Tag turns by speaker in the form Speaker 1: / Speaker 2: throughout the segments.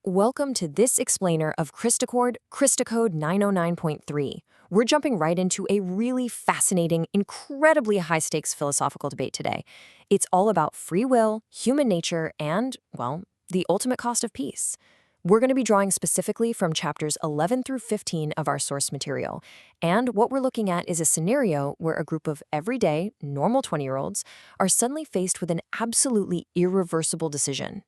Speaker 1: Welcome to this explainer of Crypticode 909.3. We're jumping right into a really fascinating, incredibly high-stakes philosophical debate today. It's all about free will, human nature, and, well, the ultimate cost of peace. We're going to be drawing specifically from chapters 11 through 15 of our source material. And what we're looking at is a scenario where a group of everyday, normal 20-year-olds are suddenly faced with an absolutely irreversible decision.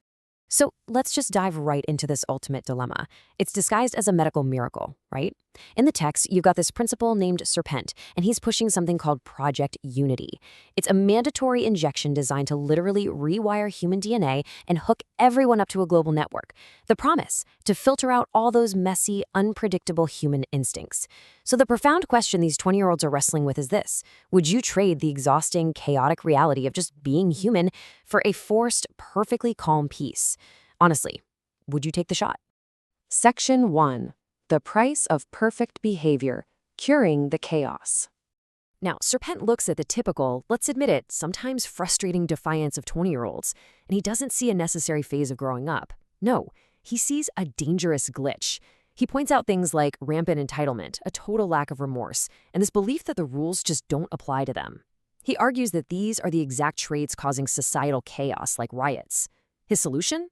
Speaker 1: So let's just dive right into this ultimate dilemma. It's disguised as a medical miracle, right? In the text, you've got this principal named Serpent, and he's pushing something called Project Unity. It's a mandatory injection designed to literally rewire human DNA and hook everyone up to a global network. The promise, to filter out all those messy, unpredictable human instincts. So the profound question these 20-year-olds are wrestling with is this: would you trade the exhausting, chaotic reality of just being human for a forced, perfectly calm peace? Honestly, would you take the shot? Section 1. The price of perfect behavior, curing the chaos. Now, Serpent looks at the typical, let's admit it, sometimes frustrating defiance of 20-year-olds, and he doesn't see a necessary phase of growing up. No, he sees a dangerous glitch. He points out things like rampant entitlement, a total lack of remorse, and this belief that the rules just don't apply to them. He argues that these are the exact traits causing societal chaos, like riots. His solution?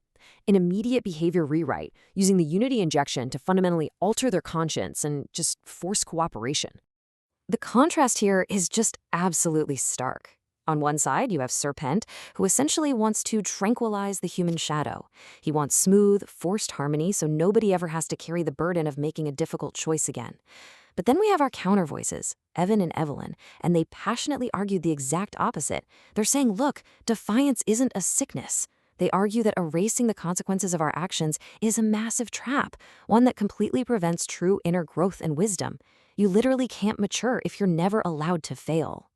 Speaker 1: An immediate behavior rewrite, using the Unity injection to fundamentally alter their conscience and just force cooperation. The contrast here is just absolutely stark. On one side, you have Serpent, who essentially wants to tranquilize the human shadow. He wants smooth, forced harmony so nobody ever has to carry the burden of making a difficult choice again. But then we have our counter voices, Evan and Evelyn, and they passionately argued the exact opposite. They're saying, look, defiance isn't a sickness. They argue that erasing the consequences of our actions is a massive trap, one that completely prevents true inner growth and wisdom. You literally can't mature if you're never allowed to fail.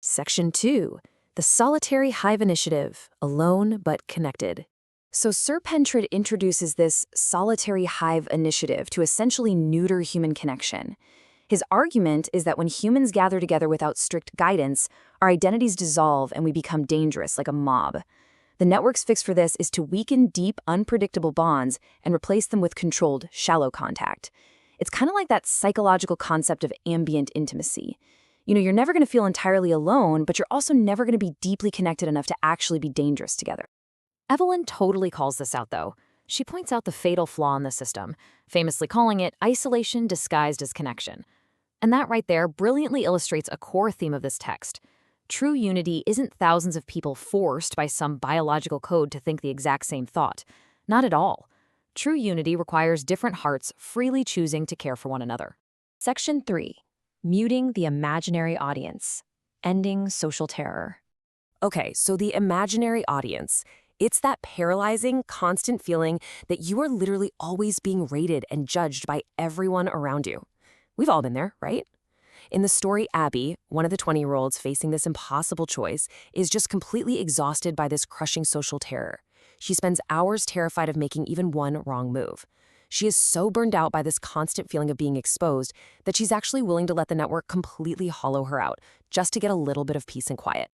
Speaker 1: Section 2. The Solitary Hive Initiative, alone but connected. So Serpent introduces this solitary hive initiative to essentially neuter human connection. His argument is that when humans gather together without strict guidance, our identities dissolve and we become dangerous like a mob. The network's fix for this is to weaken deep, unpredictable bonds and replace them with controlled, shallow contact. It's kind of like that psychological concept of ambient intimacy. You're never going to feel entirely alone, but you're also never going to be deeply connected enough to actually be dangerous together. Evelyn totally calls this out, though. She points out the fatal flaw in the system, famously calling it isolation disguised as connection. And that right there brilliantly illustrates a core theme of this text. True unity isn't thousands of people forced by some biological code to think the exact same thought. Not at all. True unity requires different hearts freely choosing to care for one another. Section 3. Muting the imaginary audience. Ending social terror. Okay, so the imaginary audience. It's that paralyzing, constant feeling that you are literally always being rated and judged by everyone around you. We've all been there, right? In the story, Abby, one of the 20-year-olds facing this impossible choice, is just completely exhausted by this crushing social terror. She spends hours terrified of making even one wrong move. She is so burned out by this constant feeling of being exposed that she's actually willing to let the network completely hollow her out, just to get a little bit of peace and quiet.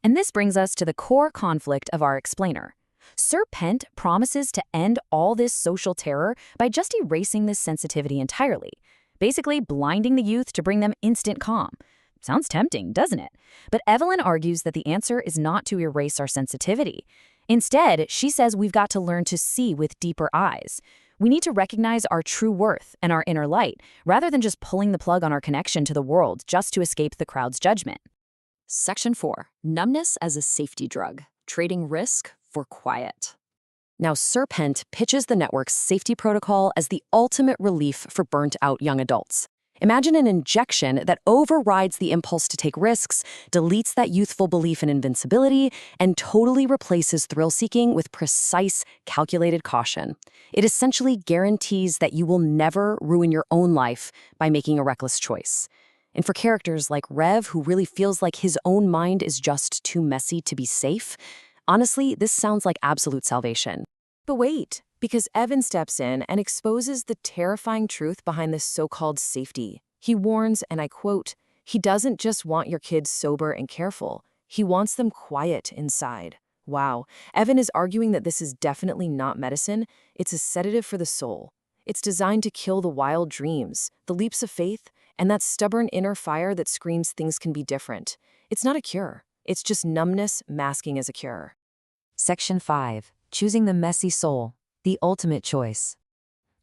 Speaker 1: And this brings us to the core conflict of our explainer. Serpent promises to end all this social terror by just erasing this sensitivity entirely. Basically blinding the youth to bring them instant calm. Sounds tempting, doesn't it? But Evelyn argues that the answer is not to erase our sensitivity. Instead, she says we've got to learn to see with deeper eyes. We need to recognize our true worth and our inner light, rather than just pulling the plug on our connection to the world just to escape the crowd's judgment. Section 4. Numbness as a safety drug. Trading risk for quiet. Now, Serpent pitches the network's safety protocol as the ultimate relief for burnt-out young adults. Imagine an injection that overrides the impulse to take risks, deletes that youthful belief in invincibility, and totally replaces thrill-seeking with precise, calculated caution. It essentially guarantees that you will never ruin your own life by making a reckless choice. And for characters like Rev, who really feels like his own mind is just too messy to be safe, honestly, this sounds like absolute salvation. But wait, because Evan steps in and exposes the terrifying truth behind this so-called safety. He warns, and I quote, "He doesn't just want your kids sober and careful. He wants them quiet inside. Wow. Evan is arguing that this is definitely not medicine. It's a sedative for the soul. It's designed to kill the wild dreams, the leaps of faith, and that stubborn inner fire that screams things can be different. It's not a cure. It's just numbness masking as a cure.
Speaker 2: Section 5. Choosing the messy soul. The ultimate choice.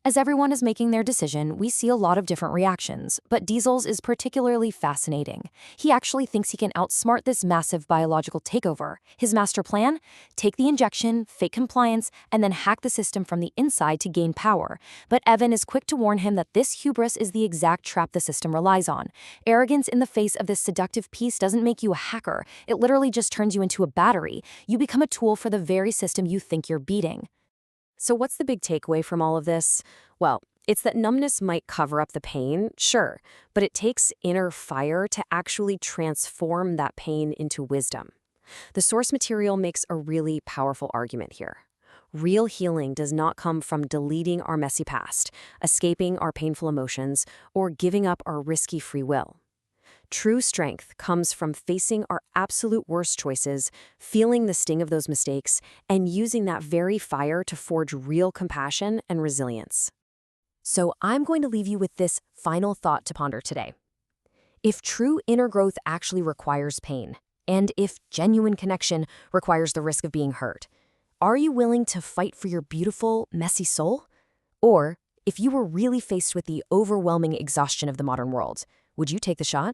Speaker 1: As everyone is making their decision, we see a lot of different reactions, but Diesel's is particularly fascinating. He actually thinks he can outsmart this massive biological takeover. His master plan? Take the injection, fake compliance, and then hack the system from the inside to gain power. But Evan is quick to warn him that this hubris is the exact trap the system relies on. Arrogance in the face of this seductive piece doesn't make you a hacker. It literally just turns you into a battery. You become a tool for the very system you think you're beating. So what's the big takeaway from all of this? Well, it's that numbness might cover up the pain, sure, but it takes inner fire to actually transform that pain into wisdom. The source material makes a really powerful argument here. Real healing does not come from deleting our messy past, escaping our painful emotions, or giving up our risky free will. True strength comes from facing our absolute worst choices, feeling the sting of those mistakes, and using that very fire to forge real compassion and resilience. So I'm going to leave you with this final thought to ponder today. If true inner growth actually requires pain, and if genuine connection requires the risk of being hurt, are you willing to fight for your beautiful, messy soul? Or, if you were really faced with the overwhelming exhaustion of the modern world, would you take the shot?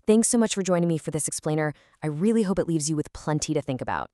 Speaker 1: Thanks so much for joining me for this explainer. I really hope it leaves you with plenty to think about.